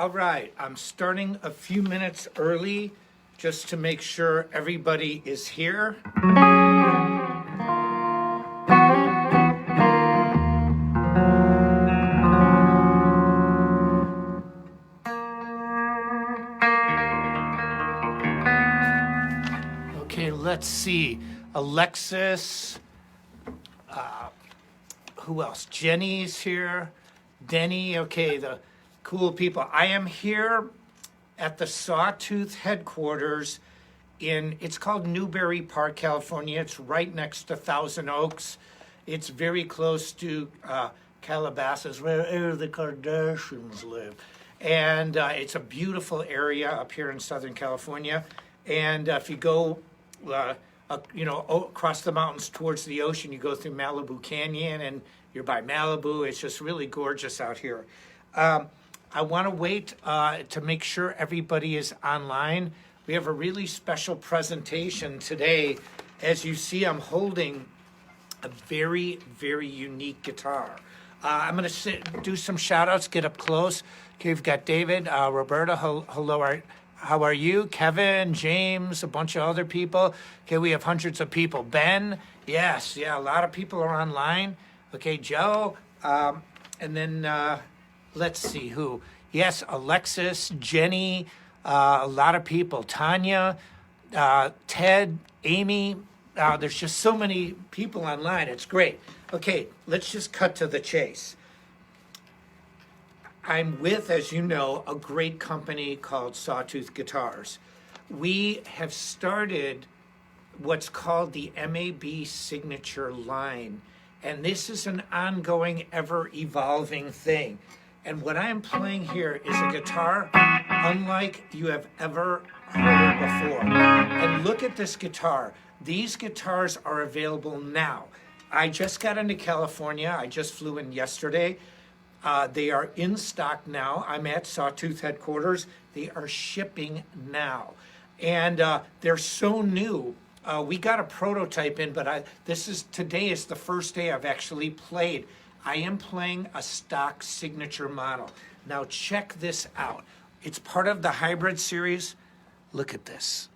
All right, I'm starting a few minutes early just to make sure everybody is here. Okay, let's see. Alexis, who else? Jenny's here. Denny, okay, the cool people. I am here at the Sawtooth headquarters it's called Newberry Park, California. It's right next to Thousand Oaks. It's very close to Calabasas, where the Kardashians live. And it's a beautiful area up here in Southern California. And if you go, across the mountains towards the ocean, you go through Malibu Canyon and you're by Malibu. It's just really gorgeous out here. I want to wait to make sure everybody is online. We have a really special presentation today. As you see, I'm holding a very, very unique guitar. I'm going to do some shout outs, get up close. Okay, we've got David, Roberta, hello, how are you? Kevin, James, a bunch of other people. Okay, we have hundreds of people. Ben, yes, yeah, a lot of people are online. Okay, Joe, and then let's see who. Yes, Alexis, Jenny, a lot of people. Tanya, Ted, Amy. There's just so many people online. It's great. Okay, let's just cut to the chase. I'm with, as you know, a great company called Sawtooth Guitars. We have started what's called the MAB Signature line, and this is an ongoing, ever-evolving thing. And what I'm playing here is a guitar unlike you have ever heard before. And look at this guitar. These guitars are available now. I just got into California. I just flew in yesterday. They are in stock now. I'm at Sawtooth headquarters. They are shipping now. And they're so new. We got a prototype in, but today is the first day I've actually played. I am playing a stock signature model. Now check this out. It's part of the hybrid series. Look at this.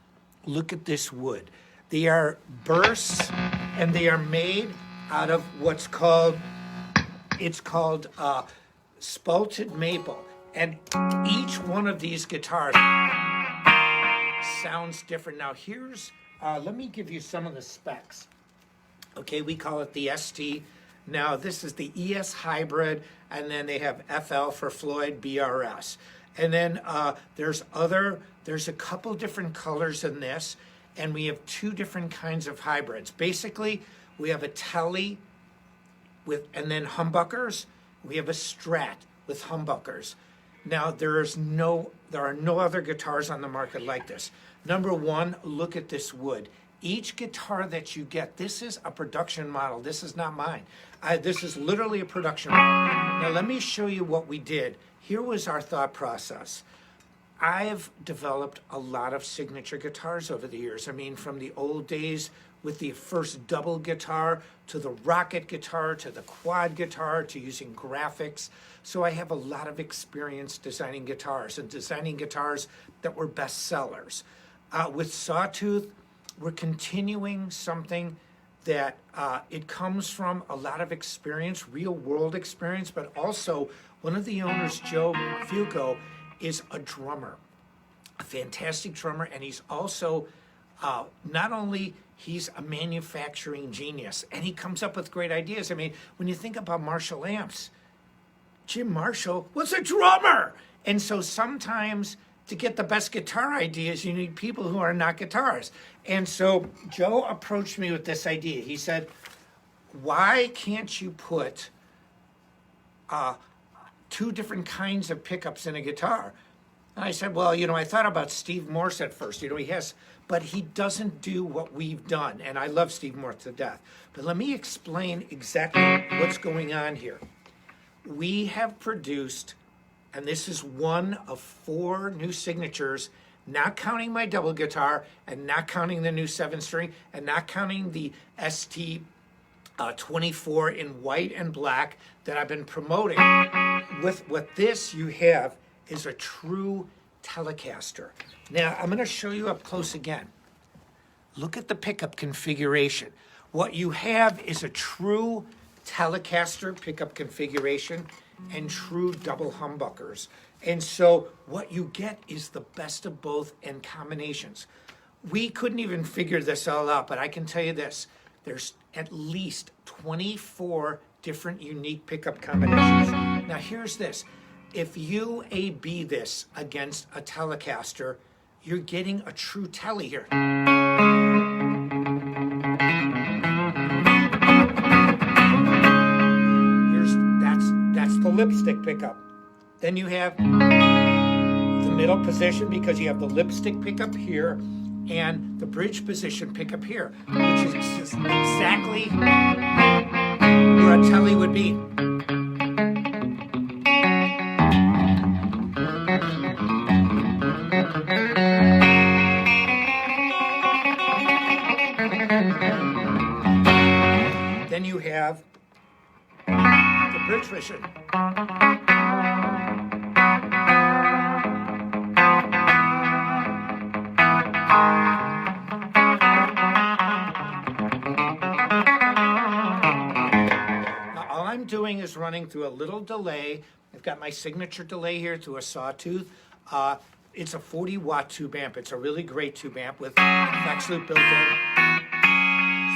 Look at this wood. They are bursts and they are made out of what's called, spalted maple. And each one of these guitars sounds different. Now let me give you some of the specs. Okay, we call it the ST. Now this is the ES hybrid, and then they have FL for Floyd, BRS. And then there's a couple different colors in this, and we have two different kinds of hybrids. Basically, we have a telly and then humbuckers. We have a Strat with humbuckers. Now there are no other guitars on the market like this. Number one, look at this wood. Each guitar that you get, this is a production model. This is not mine. This is literally a production model. Now let me show you what we did. Here was our thought process. I've developed a lot of signature guitars over the years. I mean, from the old days with the first double guitar to the rocket guitar to the quad guitar to using graphics. So I have a lot of experience designing guitars and designing guitars that were bestsellers. With Sawtooth, we're continuing something that it comes from a lot of experience, real world experience, but also one of the owners, Joe Fuco, is a drummer, a fantastic drummer, and he's also not only he's a manufacturing genius, and he comes up with great ideas. I mean, when you think about Marshall amps, Jim Marshall was a drummer, and so sometimes to get the best guitar ideas, you need people who are not guitarists. And so Joe approached me with this idea. He said, why can't you put two different kinds of pickups in a guitar? And I said, well, I thought about Steve Morse at first. But he doesn't do what we've done. And I love Steve Morse to death. But let me explain exactly what's going on here. We have produced, and this is one of 4 new signatures, not counting my double guitar and not counting the new 7-string and not counting the ST 24 in white and black that I've been promoting. With this, you have is a true Telecaster. Now, I'm going to show you up close again. Look at the pickup configuration. What you have is a true Telecaster pickup configuration and true double humbuckers. And so what you get is the best of both and combinations. We couldn't even figure this all out, but I can tell you this. There's at least 24 different unique pickup combinations. Now here's this. If you A/B this against a Telecaster, you're getting a true Tele here. That's the lipstick pickup. Then you have the middle position because you have the lipstick pickup here and the bridge position pickup here, which is just exactly where a Tele would be. Then you have the bridge position. Doing is running through a little delay. I've got my signature delay here through a Sawtooth. It's a 40-watt tube amp. It's a really great tube amp with effects loop built in.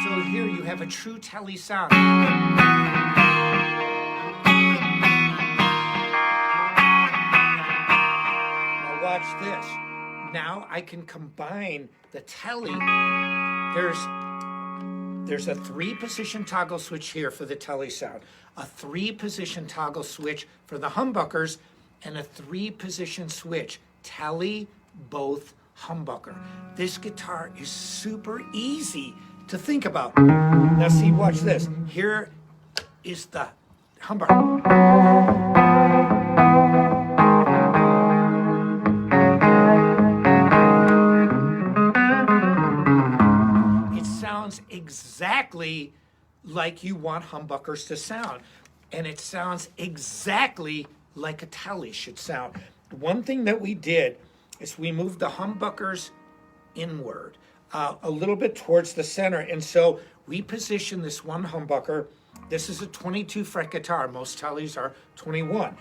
So here you have a true Tele sound. Now watch this. Now I can combine the Tele. There's a 3-position toggle switch here for the Tele sound, a 3-position toggle switch for the humbuckers, and a 3-position switch, Tele, both humbucker. This guitar is super easy to think about. Now see, watch this. Here is the humbucker. Exactly like you want humbuckers to sound, and it sounds exactly like a Tele should sound. One thing that we did is we moved the humbuckers inward a little bit towards the center, and so we positioned this one humbucker. This is a 22 fret guitar. Most Teles are 21.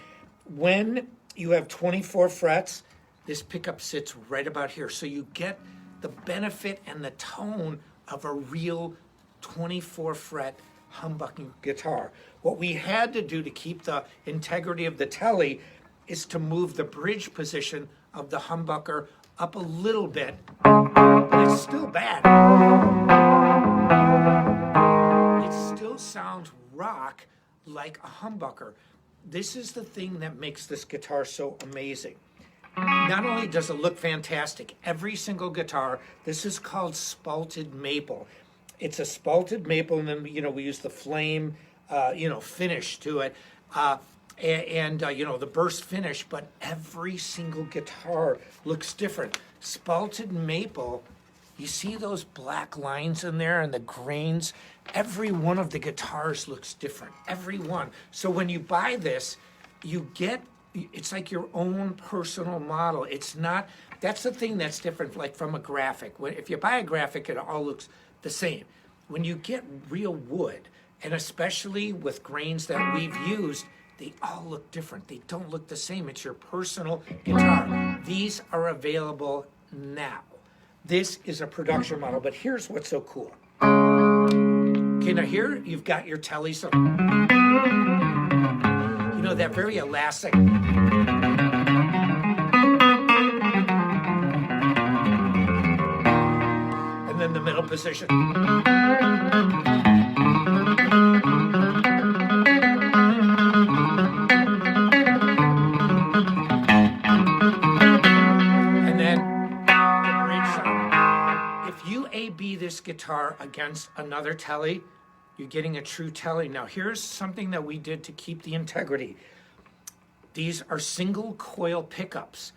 When you have 24 frets, this pickup sits right about here, so you get the benefit and the tone of a real 24 fret humbucking guitar. What we had to do to keep the integrity of the Tele is to move the bridge position of the humbucker up a little bit, but it's still bad. It still sounds rock like a humbucker. This is the thing that makes this guitar so amazing. Not only does it look fantastic, every single guitar, this is called spalted maple. It's a spalted maple, and then we use the flame, finish to it, and the burst finish. But every single guitar looks different. Spalted maple, you see those black lines in there and the grains. Every one of the guitars looks different. Every one. So when you buy this, you get. It's like your own personal model. It's not. That's the thing that's different, like from a graphic. If you buy a graphic, it all looks the same. When you get real wood, and especially with grains that we've used, they all look different. They don't look the same. It's your personal guitar. These are available now. This is a production model, but here's what's so cool. Okay, now here you've got your Tele. So, that very elastic. And then the middle position. And then the bridge sound. If you A/B this guitar against another Tele, you're getting a true Tele. Now, here's something that we did to keep the integrity. These are single coil pickups.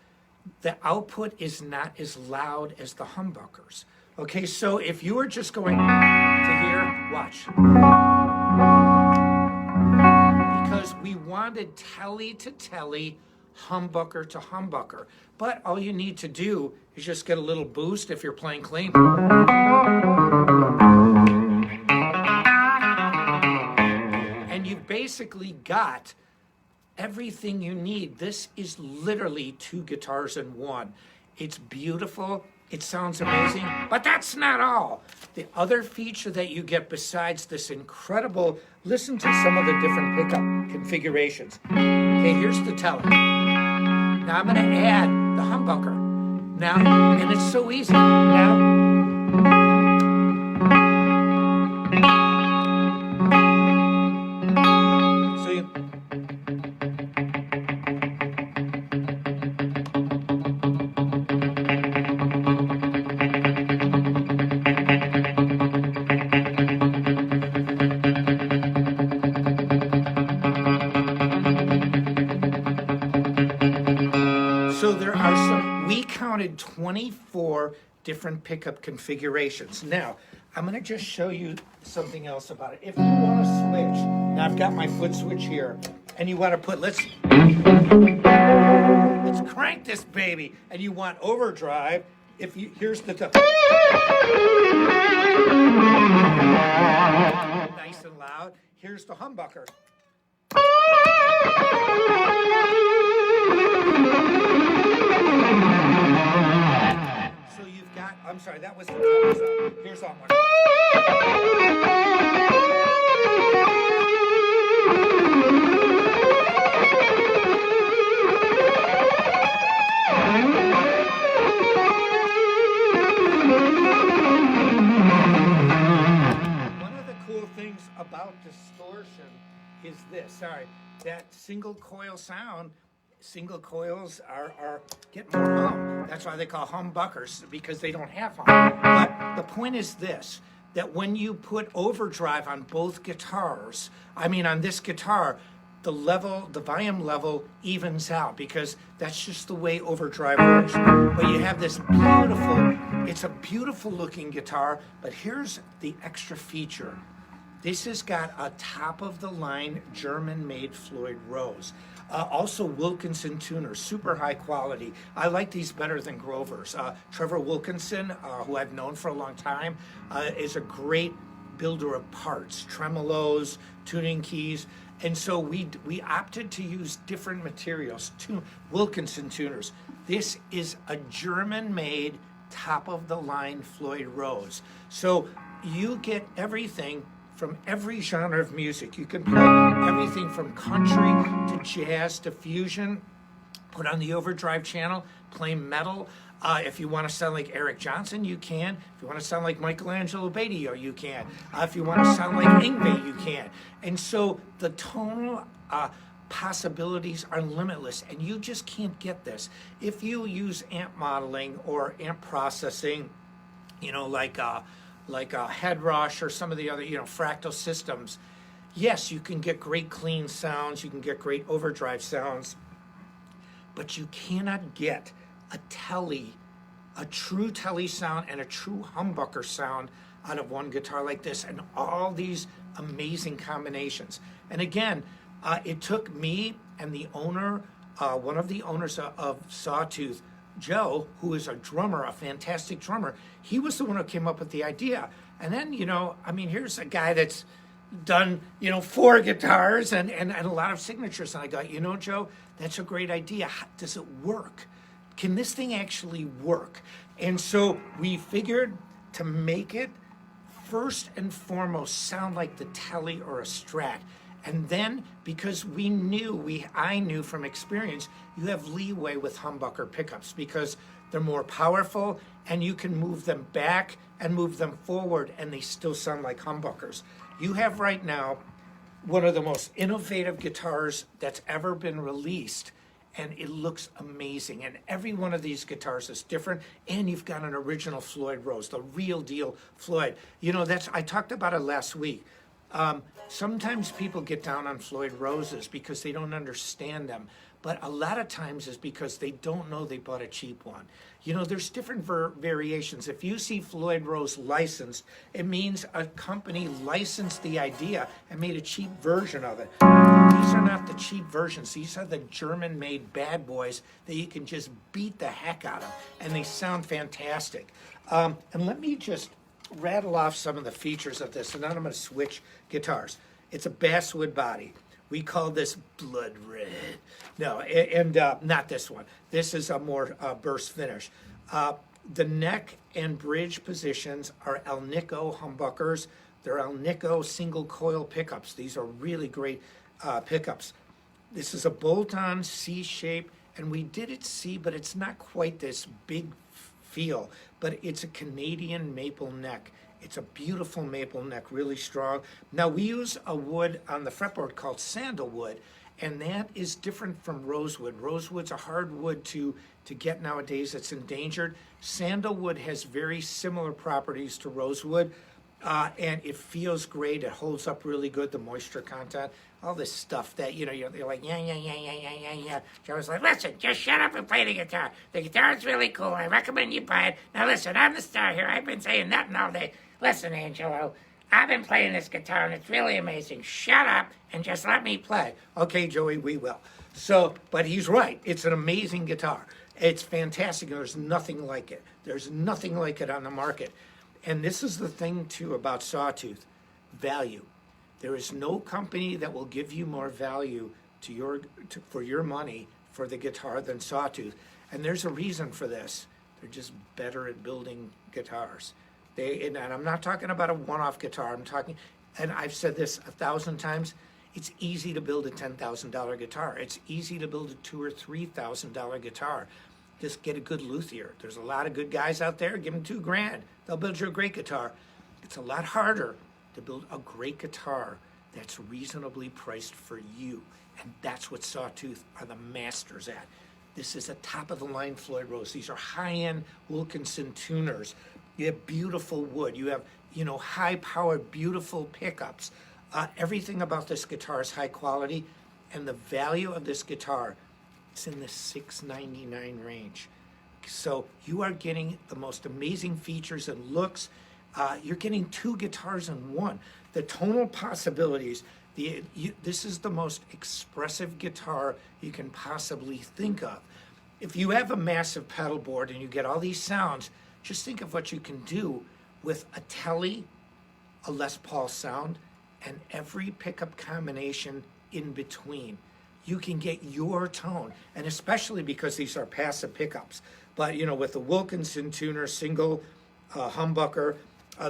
The output is not as loud as the humbuckers. Okay, so if you were just going to here, watch. Because we wanted Tele to Tele humbucker to humbucker. But all you need to do is just get a little boost if you're playing clean. And you've basically got everything you need. This is literally two guitars in one. It's beautiful. It sounds amazing, but that's not all. The other feature that you get besides this incredible, listen to some of the different pickup configurations. Okay, here's the teller. Now I'm gonna add the humbucker. Now, and it's so easy. Now, so you, So there are some, we counted 24 different pickup configurations. Now, I'm gonna just show you something else about it. If you wanna switch, now I've got my foot switch here, and you wanna put, let's crank this baby, and you want overdrive, if you, here's the, nice and loud, here's the humbucker. So you've got, I'm sorry, that was the top side. Here's that one. One of the cool things about distortion is this, sorry, that single coil sound. Single coils are get more hum. That's why they call humbuckers, because they don't have hum. But the point is this, that when you put overdrive on both guitars, I mean on this guitar, the volume level evens out, because that's just the way overdrive works. But you have this beautiful, it's a beautiful looking guitar, but here's the extra feature. This has got a top-of-the-line German-made Floyd Rose. Also Wilkinson tuners, super high quality. I like these better than Grover's. Trevor Wilkinson, who I've known for a long time, is a great builder of parts, tremolos, tuning keys. And so we opted to use different materials, Wilkinson tuners. This is a German-made, top-of-the-line Floyd Rose. So you get everything from every genre of music. You can play everything from country to jazz to fusion, put on the overdrive channel, play metal. If you want to sound like Eric Johnson, you can. If you want to sound like Angelo, Batio, you can. If you want to sound like Yngwie, you can. And so the tonal possibilities are limitless, and you just can't get this. If you use amp modeling or amp processing, you know, like a Head Rush or some of the other, Fractal systems, yes, you can get great clean sounds, you can get great overdrive sounds, but you cannot get a true telly sound and a true humbucker sound out of one guitar like this, and all these amazing combinations. And again, it took me and the owner, one of the owners of Sawtooth, Joe, who is a drummer, a fantastic drummer, he was the one who came up with the idea. And then, here's a guy that's done, 4 guitars and a lot of signatures. And I got, Joe, that's a great idea. How does it work? Can this thing actually work? And so we figured to make it first and foremost sound like the Telly or a Strat. And then, because I knew from experience, you have leeway with humbucker pickups because they're more powerful and you can move them back and move them forward and they still sound like humbuckers. You have right now one of the most innovative guitars that's ever been released, and it looks amazing. And every one of these guitars is different, and you've got an original Floyd Rose, the real deal Floyd. I talked about it last week. Sometimes people get down on Floyd Roses because they don't understand them. but a lot of times is because they don't know they bought a cheap one. You know, there's different variations. If you see Floyd Rose licensed, it means a company licensed the idea and made a cheap version of it. These are not the cheap versions. These are the German-made bad boys that you can just beat the heck out of, and they sound fantastic. And let me just rattle off some of the features of this, and then I'm going to switch guitars. It's a basswood body. We call this blood red. No, and not this one. This is a more burst finish. The neck and bridge positions are Alnico humbuckers. They're Alnico single coil pickups. These are really great pickups. This is a bolt-on C shape, and we did it C, but it's not quite this big feel, but it's a Canadian maple neck. It's a beautiful maple neck, really strong. Now we use a wood on the fretboard called sandalwood, and that is different from rosewood. Rosewood's a hard wood to get nowadays. It's endangered. Sandalwood has very similar properties to rosewood, and it feels great. It holds up really good, the moisture content, all this stuff that, you know, you're like, yeah. Joe's like, listen, just shut up and play the guitar. The guitar's really cool. I recommend you buy it. Now listen, I'm the star here. I've been saying nothing all day. Listen, Angelo, I've been playing this guitar, and it's really amazing. Shut up and just let me play. Okay, Joey, we will. So, but he's right. It's an amazing guitar. It's fantastic, and there's nothing like it. There's nothing like it on the market. And this is the thing, too, about Sawtooth. Value. There is no company that will give you more value for your money for the guitar than Sawtooth. And there's a reason for this. They're just better at building guitars. And I'm not talking about a one-off guitar. I'm talking, and I've said this 1,000 times, it's easy to build a $10,000 guitar. It's easy to build a $2,000 or $3,000 guitar. Just get a good luthier. There's a lot of good guys out there. Give them $2,000. They'll build you a great guitar. It's a lot harder to build a great guitar that's reasonably priced for you. And that's what Sawtooth are the masters at. This is a top-of-the-line Floyd Rose. These are high-end Wilkinson tuners. You have beautiful wood. You have, you know, high-powered, beautiful pickups. Everything about this guitar is high quality, and the value of this guitar is in the $699 range. So you are getting the most amazing features and looks. You're getting two guitars in one. The tonal possibilities. This is the most expressive guitar you can possibly think of. If you have a massive pedal board and you get all these sounds, just think of what you can do with a Tele, a Les Paul sound, and every pickup combination in between. You can get your tone, and especially because these are passive pickups. But, you know, with the Wilkinson tuner, single humbucker,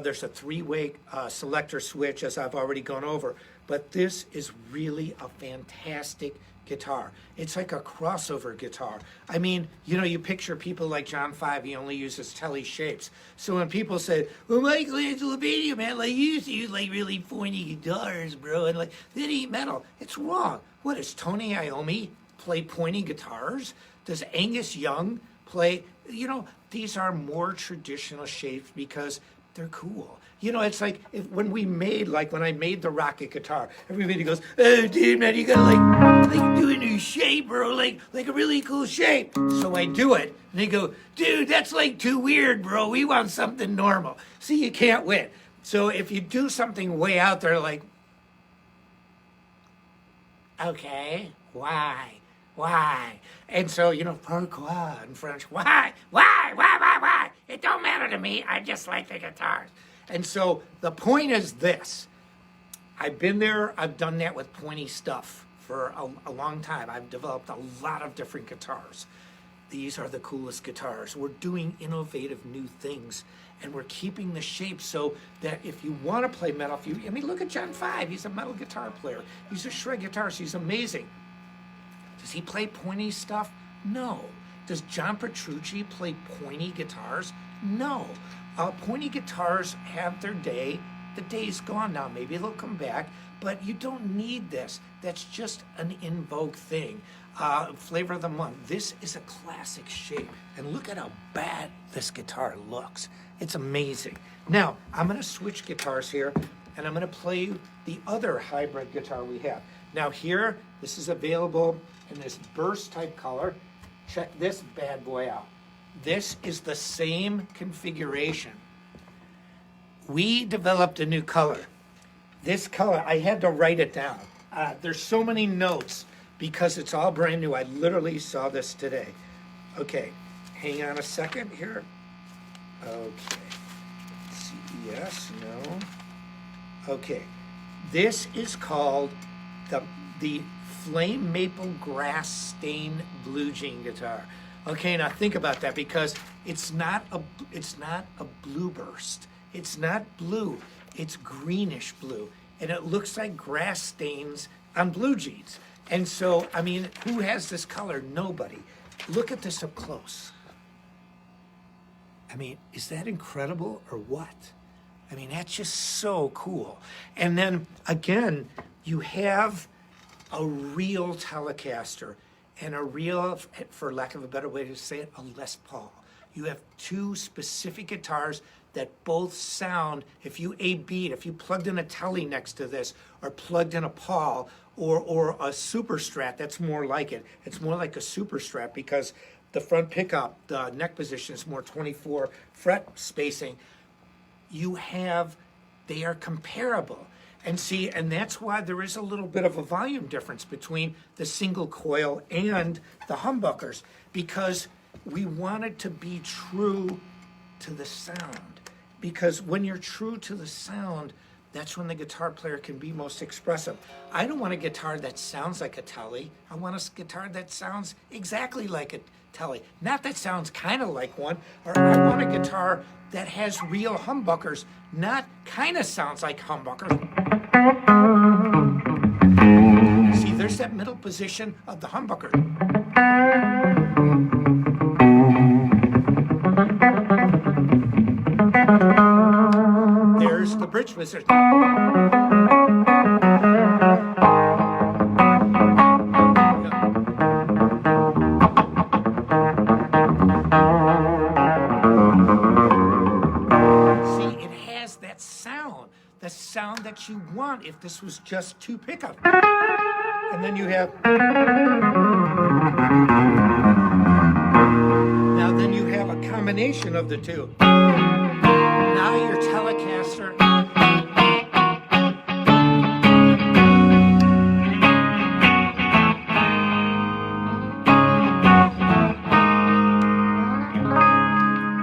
there's a three-way selector switch, as I've already gone over. But this is really a fantastic guitar. It's like a crossover guitar. I mean, you know, you picture people like John Five, he only uses Tele shapes. So when people say, well, Angelo, man, like, you used to use like really pointy guitars, bro, and like, that ain't metal. It's wrong. What, does Tony Iommi play pointy guitars? Does Angus Young play, you know, these are more traditional shapes because they're cool. You know, it's like when I made the rocket guitar, everybody goes, oh, dude, man, you gotta like do a new shape, bro, like a really cool shape. So I do it, and they go, dude, that's like too weird, bro. We want something normal. See, you can't win. So if you do something way out there, like, okay, why? And so, you know, pourquoi in French, why? It don't matter to me. I just like the guitars. And so the point is this. I've been there. I've done that with pointy stuff for a long time. I've developed a lot of different guitars. These are the coolest guitars. We're doing innovative new things, and we're keeping the shape so that if you want to play metal, look at John Five. He's a metal guitar player. He's a shred guitarist. He's amazing. Does he play pointy stuff? No. Does John Petrucci play pointy guitars? No. Pointy guitars have their day. The day's gone now. Maybe they'll come back, but you don't need this. That's just an in vogue thing. Flavor of the month. This is a classic shape, and look at how bad this guitar looks. It's amazing. Now, I'm going to switch guitars here, and I'm going to play you the other hybrid guitar we have. Now here, this is available in this burst type color. Check this bad boy out. This is the same configuration. We developed a new color. This color, I had to write it down. There's so many notes because it's all brand new. I literally saw this today. Okay, hang on a second here. Okay, CES, no. Okay, this is called the Flame Maple Grass Stained Blue Jean guitar. Okay, now think about that, because it's not a blue burst. It's not blue. It's greenish blue, and it looks like grass stains on blue jeans. And so, I mean, who has this color? Nobody. Look at this up close. I mean, is that incredible or what? I mean, that's just so cool. And then again, you have a real Telecaster and a real, for lack of a better way to say it, a Les Paul. You have two specific guitars that both sound, if you A-B'd, if you plugged in a Tele next to this, or plugged in a Paul, or a Super Strat, that's more like it. It's more like a Super Strat because the front pickup, the neck position is more 24 fret spacing. They are comparable. And see, and that's why there is a little bit of a volume difference between the single coil and the humbuckers, because we wanted to be true to the sound. Because when you're true to the sound, that's when the guitar player can be most expressive. I don't want a guitar that sounds like a Tele. I want a guitar that sounds exactly like a Tele. Not that sounds kind of like one. Or I want a guitar that has real humbuckers, not kind of sounds like humbuckers. See, there's that middle position of the humbucker. There's the bridge position. The sound that you want if this was just two pickups. And then you have, now then you have a combination of the two. Now your Telecaster.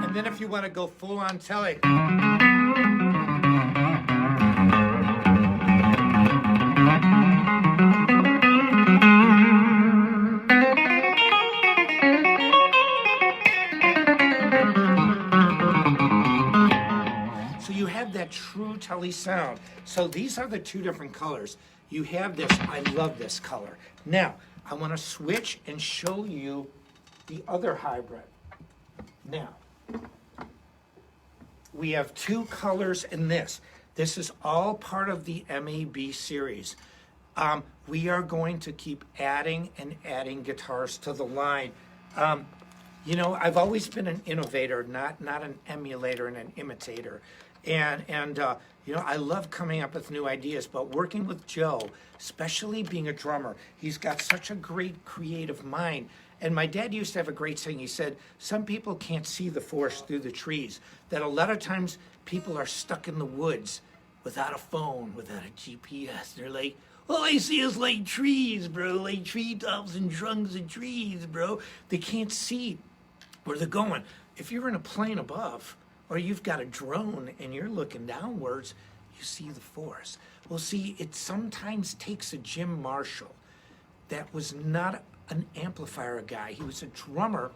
And then if you want to go full on Tele. That true Tele sound. So these are the two different colors. You have this, I love this color. Now, I want to switch and show you the other hybrid. Now, we have two colors in this. This is all part of the MAB series. We are going to keep adding and adding guitars to the line. You know, I've always been an innovator, not an emulator and an imitator. And you know, I love coming up with new ideas, but working with Joe, especially being a drummer, he's got such a great creative mind. And my dad used to have a great saying. He said, some people can't see the forest through the trees, that a lot of times people are stuck in the woods without a phone, without a GPS. They're like, all I see is like trees, bro, like treetops and trunks of trees, bro. They can't see where they're going. If you're in a plane above, or you've got a drone and you're looking downwards, you see the forest. Well, see, it sometimes takes a Jim Marshall that was not an amplifier guy. He was a drummer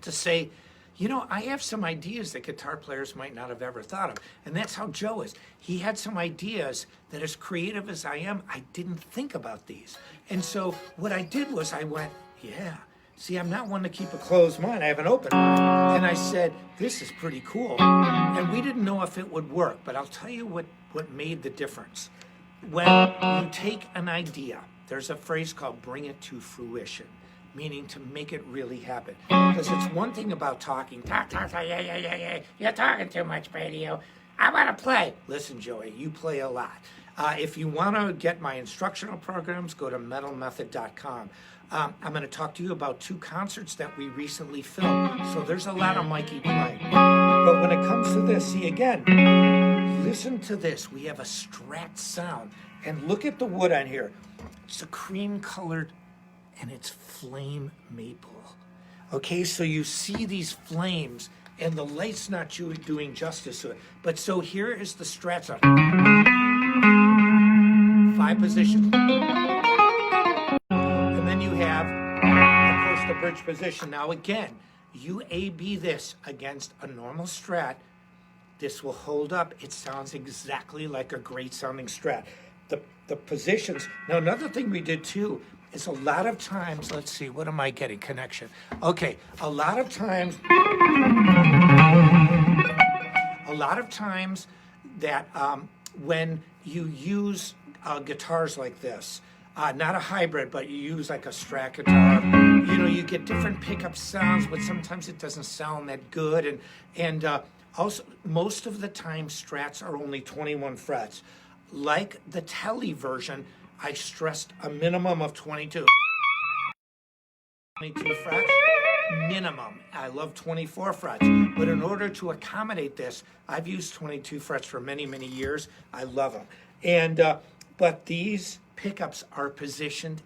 to say, you know, I have some ideas that guitar players might not have ever thought of. And that's how Joe is. He had some ideas that, as creative as I am, I didn't think about these. And so what I did was I went, yeah. See, I'm not one to keep a closed mind. I have an open mind. And I said, this is pretty cool. And we didn't know if it would work, but I'll tell you what made the difference. When you take an idea, there's a phrase called bring it to fruition, meaning to make it really happen. Because it's one thing about talking. Talk, yeah. You're talking too much, Batio. I want to play. Listen, Joey, you play a lot. If you want to get my instructional programs, go to metalmethod.com. I'm going to talk to you about 2 concerts that we recently filmed. So there's a lot of Mikey playing. But when it comes to this, see again, listen to this. We have a Strat sound. And look at the wood on here. It's a cream colored and it's flame maple. Okay, so you see these flames and the light's not doing justice to it. But so here is the Strat sound. 5 positions. And then you have, of course, the bridge position. Now again, you A-B this against a normal Strat. This will hold up. It sounds exactly like a great sounding Strat. The positions. Now another thing we did too is a lot of times, let's see, what am I getting? Connection. Okay, a lot of times that when you use guitars like this, not a hybrid, but you use like a Strat guitar, you know, you get different pickup sounds, but sometimes it doesn't sound that good. And also, most of the time, Strats are only 21 frets. Like the Tele version, I stressed a minimum of 22 frets, minimum. I love 24 frets, but in order to accommodate this, I've used 22 frets for many, many years. I love them. And but these pickups are positioned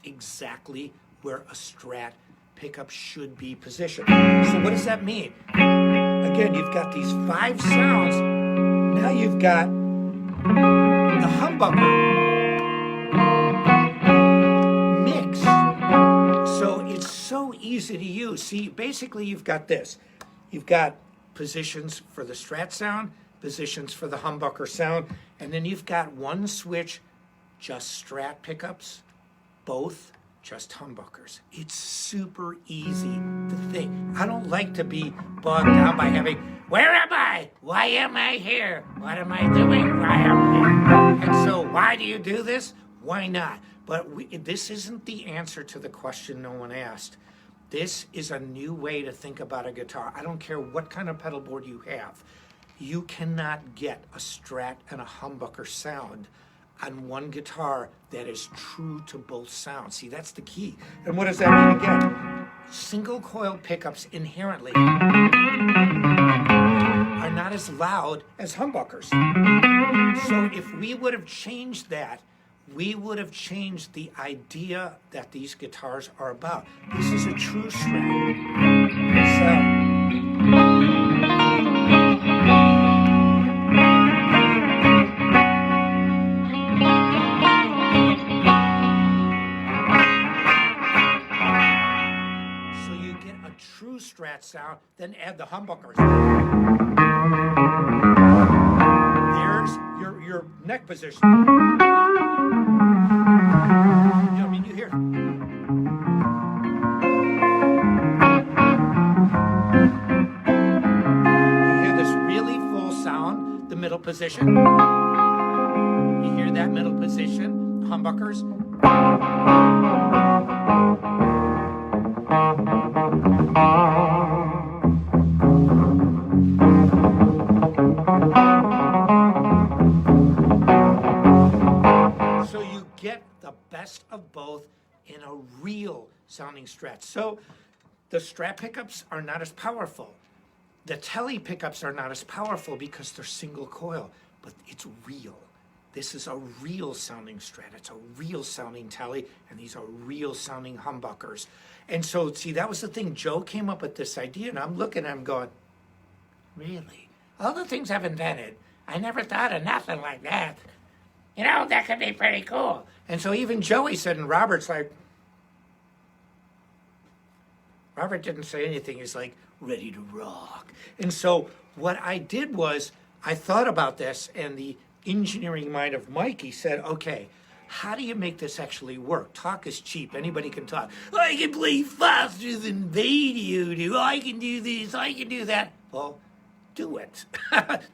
exactly where a Strat pickup should be positioned. So what does that mean? Again, you've got these 5 sounds. Now you've got the humbucker mixed. So it's so easy to use. See, basically you've got this. You've got positions for the Strat sound, positions for the humbucker sound, and then you've got one switch, just Strat pickups, both just humbuckers. It's super easy to think. I don't like to be bogged down by having, where am I? Why am I here? What am I doing? Why am I here? And so why do you do this? Why not? But this isn't the answer to the question no one asked. This is a new way to think about a guitar. I don't care what kind of pedal board you have. You cannot get a Strat and a humbucker sound on one guitar that is true to both sounds. See, that's the key. And what does that mean again? Single coil pickups inherently are not as loud as humbuckers. So if we would have changed that, we would have changed the idea that these guitars are about. This is a true Strat sound. Strat sound, then add the humbuckers. There's your neck position. You know, I mean, you hear. You hear this really full sound, the middle position. You hear that middle position, humbuckers. So you get the best of both in a real sounding Strat. So the Strat pickups are not as powerful. The Tele pickups are not as powerful because they're single coil, but it's real. This is a real sounding Strat. It's a real sounding Tele, and these are real sounding humbuckers. And so, see, that was the thing. Joe came up with this idea, and I'm looking at him going, really? All the things I've invented, I never thought of nothing like that. You know, that could be pretty cool. And so even Joey said, and Robert's like, Robert didn't say anything. He's like, ready to rock. And so what I did was, I thought about this, and the engineering mind of Mikey said, okay, how do you make this actually work? Talk is cheap. Anybody can talk. I can play faster than Batio do. I can do this. I can do that. Well, do it.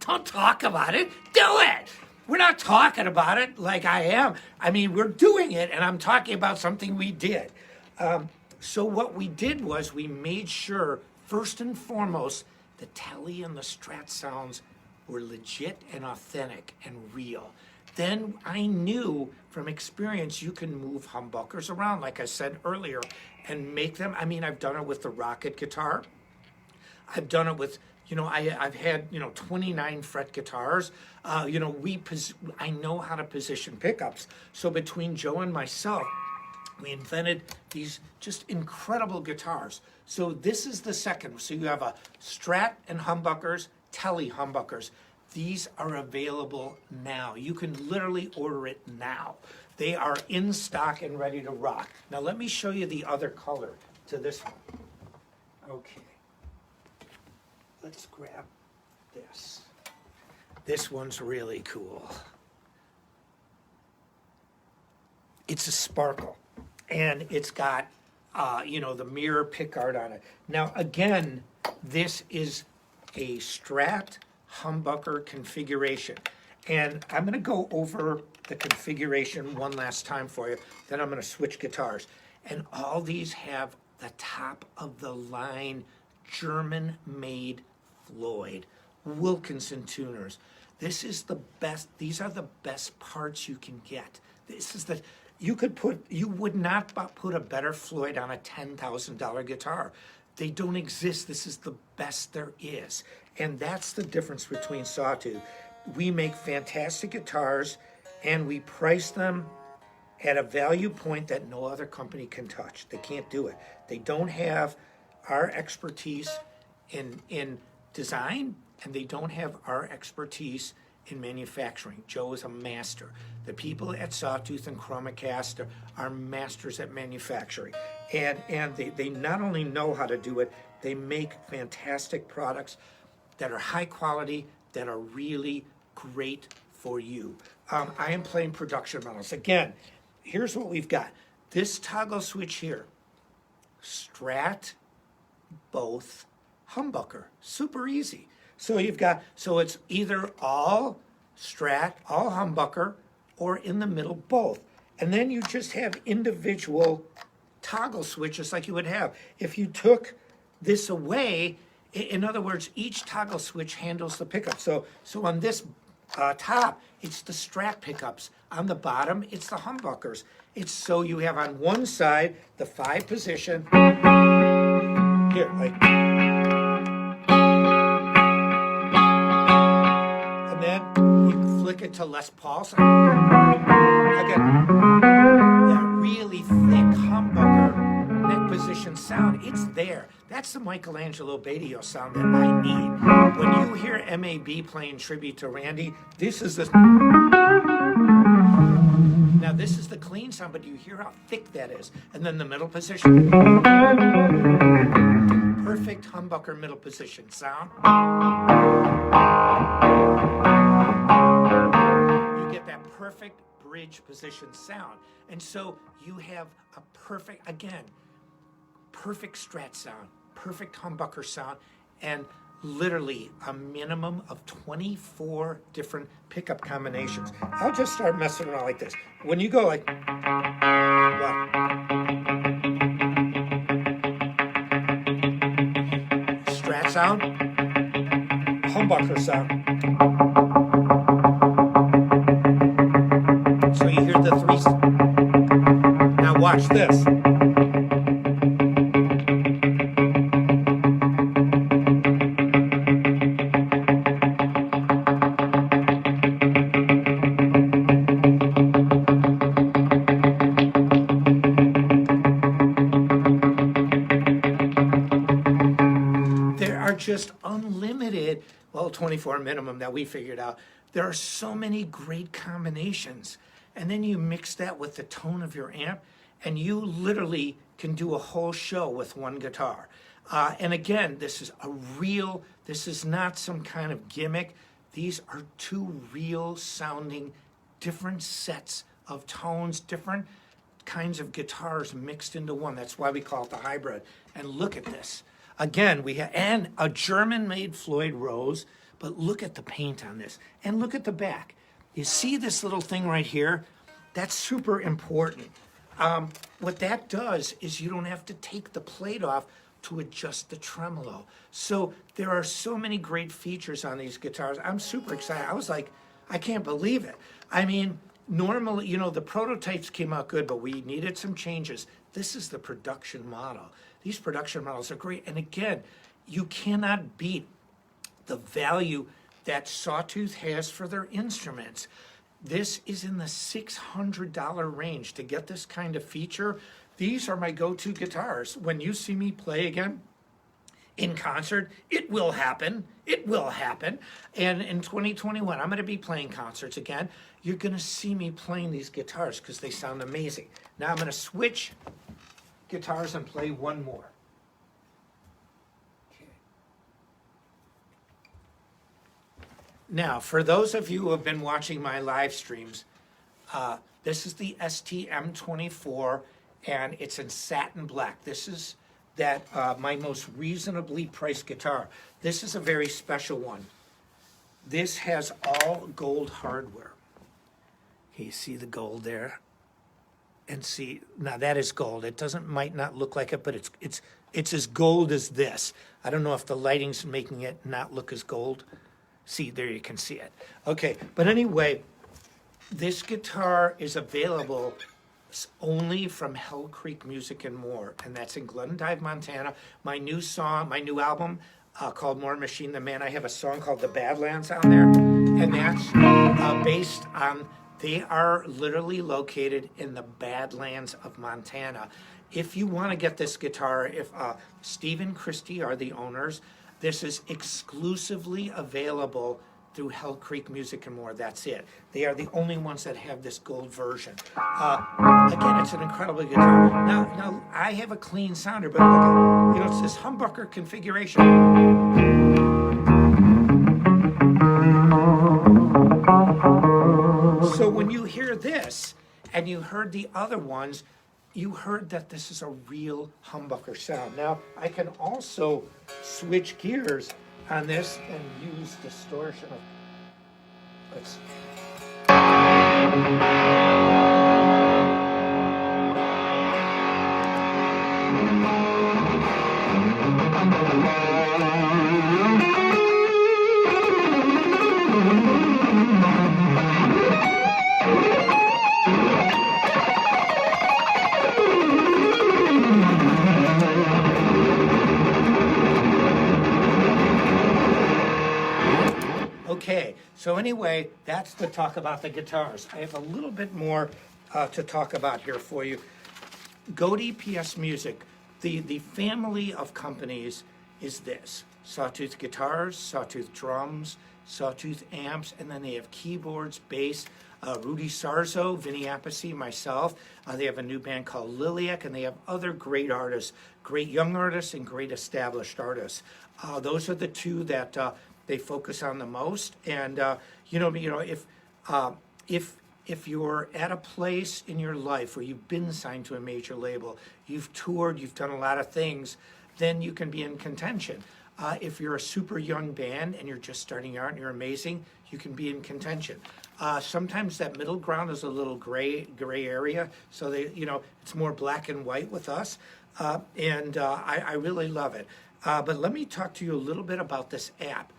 Don't talk about it. Do it. We're not talking about it like I am. I mean, we're doing it, and I'm talking about something we did. So what we did was we made sure, first and foremost, the Tele and the Strat sounds were legit and authentic and real. then I knew from experience you can move humbuckers around, like I said earlier, and make them. I mean, I've done it with the Rocket guitar. I've done it with, I've had, 29 fret guitars. I know how to position pickups. So between Joe and myself, we invented these just incredible guitars. So this is the second. So you have a Strat and humbuckers, Tele humbuckers. These are available now. You can literally order it now. They are in stock and ready to rock. Now let me show you the other color to this one. Okay. Let's grab this. This one's really cool. It's a sparkle, and it's got, the mirror pickguard on it. Now, again, this is a Strat humbucker configuration. And I'm going to go over the configuration one last time for you. Then I'm going to switch guitars. And all these have the top of the line German-made Floyd Wilkinson tuners. This is the best. These are the best parts you can get. This is the you would not put a better Floyd on a $10,000 guitar. They don't exist. This is the best there is. And that's the difference between Sawtooth. We make fantastic guitars, and we price them at a value point that no other company can touch. They can't do it. They don't have our expertise in design, and they don't have our expertise in manufacturing. Joe is a master. The people at Sawtooth and ChromaCast are masters at manufacturing. And they not only know how to do it, they make fantastic products that are high quality, that are really great for you. I am playing production models. Again, here's what we've got. This toggle switch here, Strat, both, humbucker, super easy. So it's either all Strat, all humbucker, or in the middle, both. And then you just have individual toggle switches like you would have. If you took this away, in other words, each toggle switch handles the pickup. So on this top, it's the Strat pickups. On the bottom, it's the humbuckers. It's so you have on one side the 5 position. Here, like. And then you flick it to Les Paul. So again, that really thick humbucker neck position sound, it's there. That's the Angelo Batio sound that I need. When you hear MAB playing tribute to Randy, this is the... Now this is the clean sound, but you hear how thick that is. And then the middle position. Perfect humbucker middle position sound. You get that perfect bridge position sound. And so you have a perfect, again, perfect Strat sound, perfect humbucker sound, and literally a minimum of 24 different pickup combinations. I'll just start messing around like this. When you go like, what? Strat sound, humbucker sound. So you hear the 3. Now watch this. Just unlimited, 24 minimum that we figured out. There are so many great combinations. And then you mix that with the tone of your amp, and you literally can do a whole show with one guitar. And again, this is not some kind of gimmick. These are 2 real sounding, different sets of tones, different kinds of guitars mixed into one. That's why we call it the hybrid. And look at this. Again, we have and a German-made Floyd Rose, but look at the paint on this, and look at the back. You see this little thing right here? That's super important. What that does is you don't have to take the plate off to adjust the tremolo. So there are so many great features on these guitars. I'm super excited. I was like, I can't believe it. I mean, normally, you know, the prototypes came out good, but we needed some changes. This is the production model. These production models are great. And again, you cannot beat the value that Sawtooth has for their instruments. This is in the $600 range. To get this kind of feature, these are my go-to guitars. When you see me play again in concert, it will happen. It will happen. And in 2021, I'm going to be playing concerts again. You're going to see me playing these guitars because they sound amazing. Now I'm going to switch guitars and play one more. Now, for those of you who have been watching my live streams, this is the STM24, and it's in satin black. This is my most reasonably priced guitar. This is a very special one. This has all gold hardware. Okay, you see the gold there? And see, now that is gold. It might not look like it, but it's as gold as this. I don't know if the lighting's making it not look as gold. See, there you can see it. Okay, but anyway, this guitar is available only from Hell Creek Music and More, and that's in Glendive, Montana. My new album called More Machine Than Man, I have a song called The Badlands on there, and that's based on, they are literally located in the Badlands of Montana. If you want to get this guitar, if Steve and Christy are the owners, this is exclusively available through Hell Creek Music and More. That's it. They are the only ones that have this gold version. Again, it's an incredible guitar. Now I have a clean sounder, but look at, you know, it's this humbucker configuration. So when you hear this, and you heard the other ones, you heard that this is a real humbucker sound. Now, I can also switch gears on this and use distortion. Let's see. Okay, so anyway, that's the talk about the guitars. I have a little bit more to talk about here for you. Go to EPS Music. The family of companies is this: Sawtooth Guitars, Sawtooth Drums, Sawtooth Amps, and then they have keyboards, bass, Rudy Sarzo, Vinny Appice, myself. They have a new band called Lilac, and they have other great artists, great young artists and great established artists. Those are the two that they focus on the most. And if you're at a place in your life where you've been signed to a major label, you've toured, you've done a lot of things, then you can be in contention. If you're a super young band and you're just starting out and you're amazing, you can be in contention. Sometimes that middle ground is a little gray area, so it's more black and white with us, and I really love it. But let me talk to you a little bit about this app.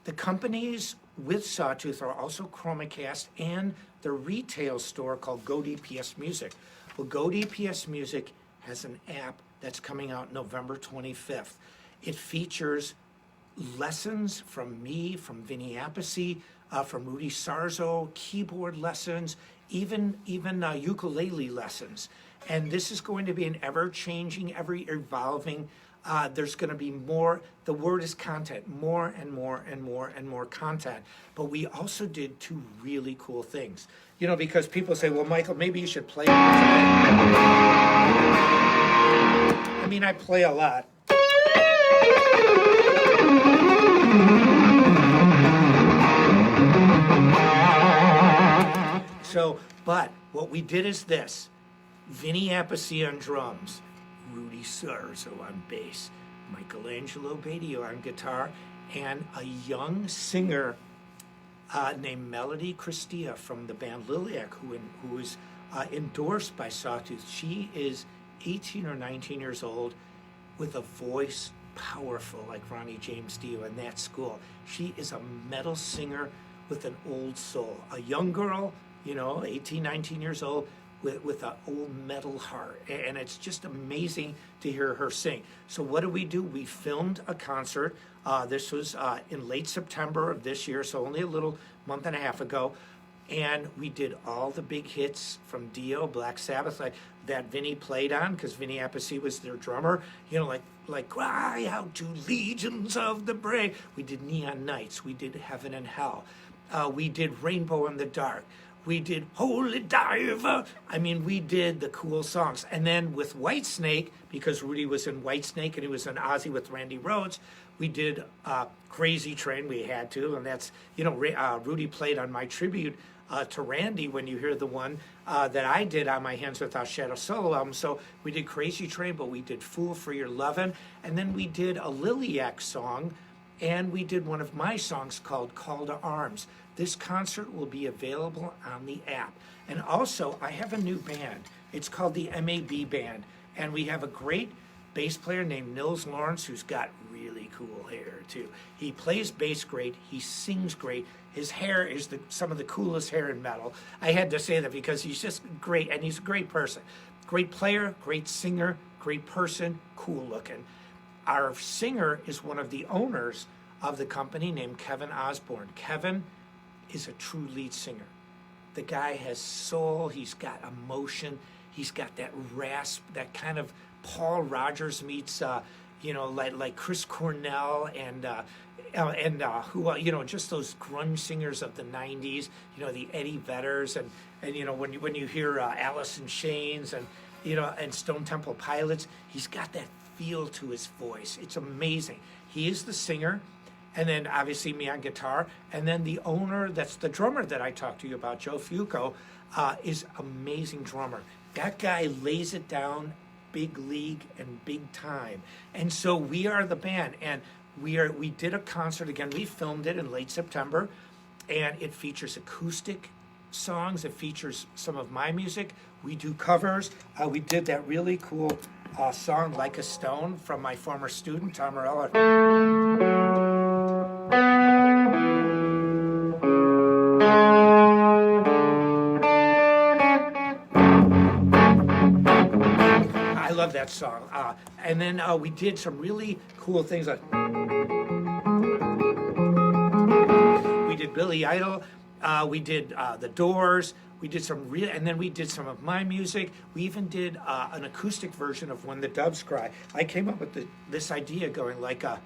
The companies with Sawtooth are also ChromaCast and the retail store called Go to EPS Music. Well, Go to EPS Music has an app that's coming out November 25th. It features lessons from me, from Vinny Appice, from Rudy Sarzo, keyboard lessons, even ukulele lessons. And this is going to be an ever-changing, ever-evolving. There's going to be more. The word is content, more and more and more and more content. But we also did two really cool things. Because people say, well, Michael, maybe you should play. I mean, I play a lot. But what we did is this: Vinny Appice on drums, Rudy Sarzo on bass, Angelo Batio on guitar, and a young singer named Melody Christia from the band Lilac, who is endorsed by Sawtooth. She is 18 or 19 years old with a voice powerful like Ronnie James Dio in that school. She is a metal singer with an old soul. A young girl, 18, 19 years old, with an old metal heart. And it's just amazing to hear her sing. So what did we do? We filmed a concert. This was in late September of this year, so only a little month and a half ago. And we did all the big hits from Dio, Black Sabbath, like that Vinny played on, because Vinny Appice was their drummer, like Cry Out to Legions of the Brave. We did Neon Nights. We did Heaven and Hell. We did Rainbow in the Dark. We did Holy Diver. I mean, we did the cool songs. And then with Whitesnake, because Rudy was in Whitesnake and he was in Ozzy with Randy Rhoads, we did Crazy Train. We had to, and that's, Rudy played on my tribute to Randy when you hear the one that I did on my Hands Without Shadow solo album. So we did Crazy Train, but we did Fool for Your Lovin', and then we did a Lilac song, and we did one of my songs called Call to Arms. This concert will be available on the app. And also, I have a new band. It's called the MAB Band, and we have a great bass player named Nils Lawrence who's got really cool hair too. He plays bass great, he sings great. His hair is some of the coolest hair in metal. I had to say that because he's just great, and he's a great person. Great player, great singer, great person, cool looking. Our singer is one of the owners of the company named Kevin Osborne. Kevin is a true lead singer. The guy has soul, he's got emotion, he's got that rasp, that kind of Paul Rogers meets, like Chris Cornell and just those grunge singers of the '90s. The Eddie Vedders and when you hear Alice in Chains and Stone Temple Pilots, he's got that feel to his voice. It's amazing. He is the singer, and then obviously me on guitar, and then the owner, that's the drummer that I talked to you about, Joe Fuco, is amazing drummer. That guy lays it down big league and big time. And so we are the band, and we did a concert again. We filmed it in late September, and it features acoustic songs. It features some of my music. We do covers. We did that really cool song Like a Stone from my former student Tom Morello. I love that song. And then we did some really cool things like we did Billy Idol, we did The Doors, we did and then we did some of my music. We even did an acoustic version of When the Doves Cry. I came up with this idea going like a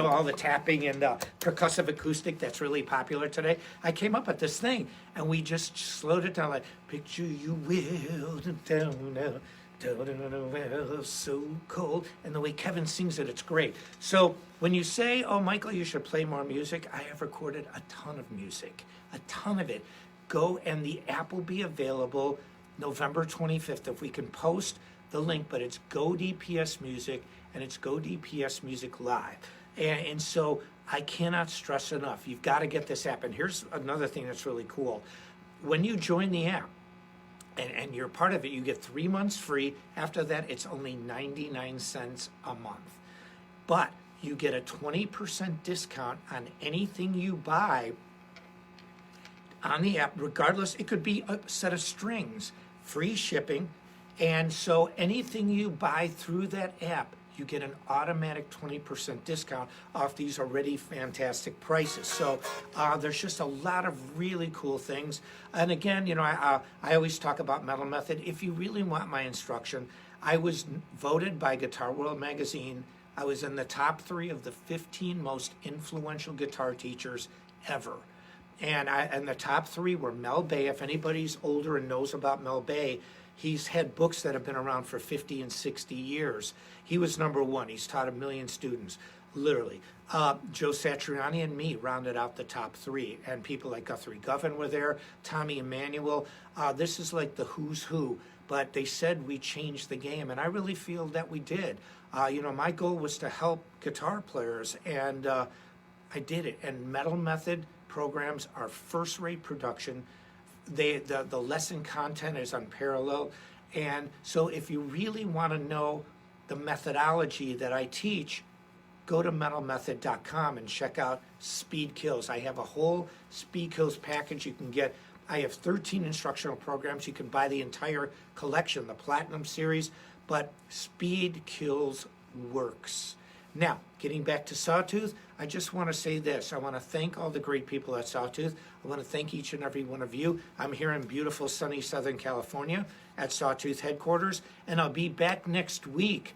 all the tapping and percussive acoustic that's really popular today. I came up with this thing, and we just slowed it down like, picture you will down a well so cold. And the way Kevin sings it, it's great. So when you say, oh, Michael, you should play more music, I have recorded a ton of music, a ton of it. Go, and the app will be available November 25th. If we can post the link, but it's Go DPS Music, and it's Go DPS Music Live. And so I cannot stress enough, you've got to get this app. And here's another thing that's really cool. When you join the app and you're part of it, you get 3 months free. After that, it's only 99 cents a month. But you get a 20% discount on anything you buy on the app, regardless. It could be a set of strings, free shipping. And so anything you buy through that app, you get an automatic 20% discount off these already fantastic prices. So there's just a lot of really cool things. And again, I always talk about Metal Method. If you really want my instruction, I was voted by Guitar World magazine. I was in the top 3 of the 15 most influential guitar teachers ever. And the top 3 were Mel Bay. If anybody's older and knows about Mel Bay, he's had books that have been around for 50 and 60 years. He was number 1. He's taught 1 million students, literally. Joe Satriani and me rounded out the top 3. And people like Guthrie Govan were there, Tommy Emmanuel. This is like the who's who. But they said we changed the game, and I really feel that we did. My goal was to help guitar players, and I did it. And Metal Method programs are first-rate production. The lesson content is unparalleled. And so if you really want to know the methodology that I teach, go to metalmethod.com and check out Speed Kills. I have a whole Speed Kills package you can get. I have 13 instructional programs. You can buy the entire collection, the Platinum Series, but Speed Kills works. Now, getting back to Sawtooth, I just want to say this. I want to thank all the great people at Sawtooth. I want to thank each and every one of you. I'm here in beautiful sunny Southern California at Sawtooth headquarters, and I'll be back next week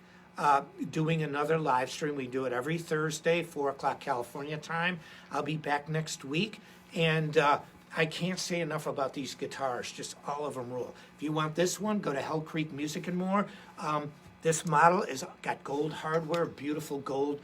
doing another live stream. We do it every Thursday, 4 o'clock California time. I'll be back next week, and I can't say enough about these guitars. Just all of them rule. If you want this one, go to Hell Creek Music and More. This model is got gold hardware, beautiful gold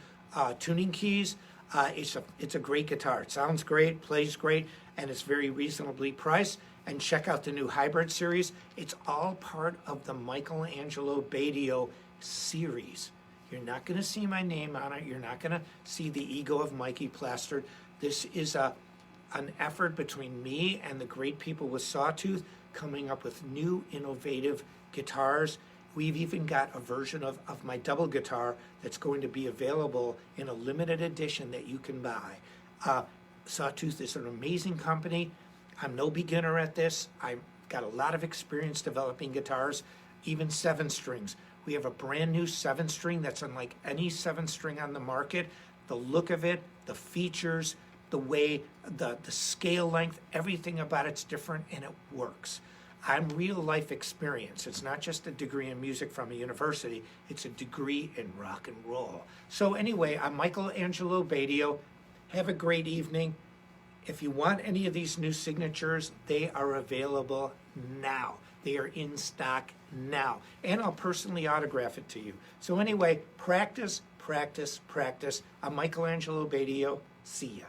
tuning keys. It's a great guitar. It sounds great, plays great, and it's very reasonably priced. And check out the new Hybrid series. It's all part of the Angelo Batio series. You're not going to see my name on it. You're not going to see the ego of Mikey plastered. This is an effort between me and the great people with Sawtooth coming up with new innovative guitars. We've even got a version of my double guitar that's going to be available in a limited edition that you can buy. Sawtooth is an amazing company. I'm no beginner at this. I've got a lot of experience developing guitars, even 7-strings. We have a brand new 7-string that's unlike any 7-string on the market. The look of it, the features, the way, the scale length, everything about it's different, and it works. I'm real life experience. It's not just a degree in music from a university, it's a degree in rock and roll. So anyway, I'm Angelo Batio. Have a great evening. If you want any of these new signatures, they are available now. They are in stock now. And I'll personally autograph it to you. So anyway, practice, practice, practice. I'm Angelo Batio. See ya.